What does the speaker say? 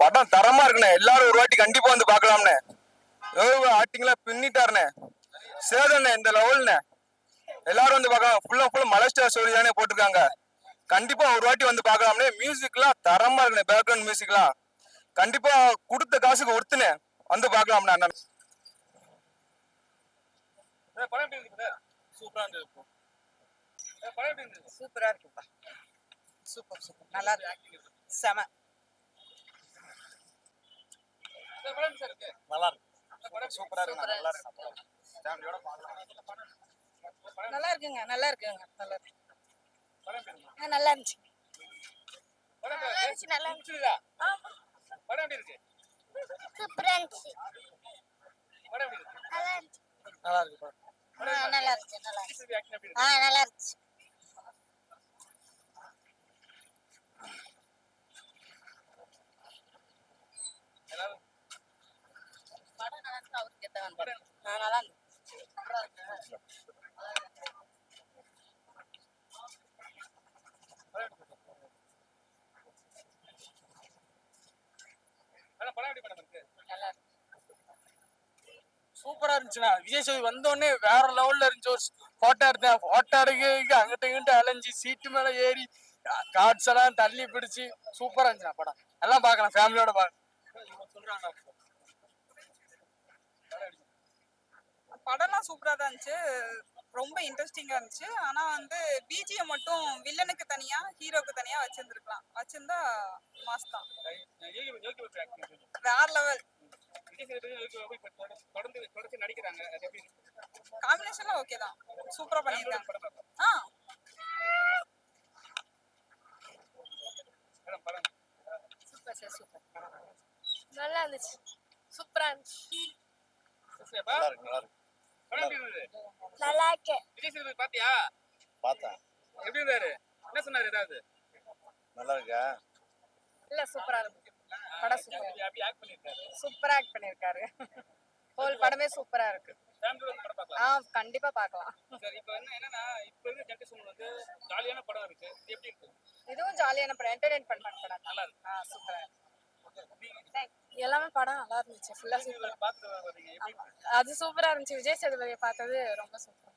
படம் தரமா இருக்குண்ணே. எல்லாரும் ஒரு வாட்டி கண்டிப்பா வந்து பாக்கலாம்ண்ணே. ஆக்டிங்லாம் பின்னிட்டாருண்ணே. சேதண்ணே இந்த லெவல்ண்ணே. எல்லாரும் வந்து பார்க்கலாம். ஃபுல்லா மலை ஸ்டார் ஸ்டோரி தானே போட்டிருக்காங்க. கண்டிப்பா ஒரு வாட்டி வந்து பார்க்கலாம்னே. மியூசிக்லாம் தரமா இருக்குண்ணே. பேக்ரவுண்ட் மியூசிக்லாம் கண்டிப்பா கொடுத்த காசுக்கு ஒருத்துனே வந்து பார்க்கலாம்ண்ணே. அண்ணன் சூப்பரா இருந்தது. சூப்பரா இருக்குப்பா. சூப்பர் சூப்பர் நல்லா இருக்கு. செம நல்லா இருக்கு. சூப்பரா இருக்கு. நல்லா இருக்கு. ஃபேமிலியோட நல்லா இருக்குங்க. நல்லா இருக்குங்க. நல்லா இருக்கு. நல்லா இருந்துச்சு. நல்லா இருந்துச்சு. படம் எப்படி இருக்கு? சூப்பரா இருந்துச்சு. படம் எப்படி இருக்கு? நல்லா இருந்துச்சு. நல்லா இருக்கு. நல்லா இருந்துச்சு. நல்லா இருந்துச்சு. ஆக்ஷன் எப்படி இருக்கு? நல்லா இருந்துச்சு. படம் நல்லா இருக்கு. அவருக்கு ஏத்த வந்து நல்லா இருக்கு. படம் எப்படி படம் இருக்கு? நல்லா இருக்கு. சூப்பரா இருந்துச்சுண்ணா. விஜய் சேதுபதி வந்தோடனே வேற லெவல்ல இருந்துச்சு. ஒரு போட்டோ எடுத்தேன். போட்டோ எடுக்க அங்கிட்ட இங்கிட்ட அலைஞ்சி சீட்டு மேல ஏறி கார்ட்ஸ் எல்லாம் தள்ளி பிடிச்சு சூப்பரா இருந்துச்சுண்ணா படம். எல்லாம் பார்க்கலாம், ஃபேமிலியோட பார்க்கலாம். படம்லாம் சூப்பரா தான் இருந்துச்சு. ரொம்ப இன்ட்ரெஸ்டிங்கா இருந்துச்சு. ஆனா வந்து பிஜிஎம் மட்டும் வில்லனுக்கு தனியா ஹீரோக்கு தனியா வச்சிருந்துருக்கலாம். வச்சிருந்தா மாஸ் தான். வேற லெவல். தொடர்ந்து நடிக்கிறாங்க. அது எப்படி இருக்கு? காம்பினேஷன்லாம் ஓகே தான். சூப்பரா பண்ணிருக்காங்க. படம் சூப்பர் சார். சூப்பர். நல்லா இருந்துச்சு. சூப்பரா இருந்துச்சு. நல்லா இருக்கு. படம் எப்படி இருந்தது? நல்லா இருக்கு. விஜய் சேதுபதி பாத்தியா? பார்த்தேன். எப்படி இருந்தாரு? என்ன சொன்னாரு? ஏதாவது நல்லா இருக்கா? இல்ல சூப்பரா இருக்கு. படம் சூப்பரா. அப்படி ஆக்ட் பண்ணிருக்காரு. சூப்பரா ஆக்ட் பண்ணிருக்காரு. ஹோல் படமே சூப்பரா இருக்கு. ஃபேமிலியோட வந்து படம் பார்க்கலாம். கண்டிப்பா பார்க்கலாம். சரி, இப்போ என்னன்னா இப்போ இருக்க ஜெனரேஷன் வந்து ஜாலியான படம் இருக்கு. இது எப்படி இருக்கு? இதுவும் ஜாலியான படம், என்டர்டெயின்மென்ட் படம். நல்லா இருக்கு. சூப்பரா இருக்கு. எல்லாமே படம் நல்லா இருந்துச்சு. ஃபுல்லா சூப்பரா. பார்த்துட்டு வரீங்க. எப்படி இருக்கு? அது சூப்பரா இருந்துச்சு. விஜய் சேதுபதியை பார்த்தது ரொம்ப சூப்பரா.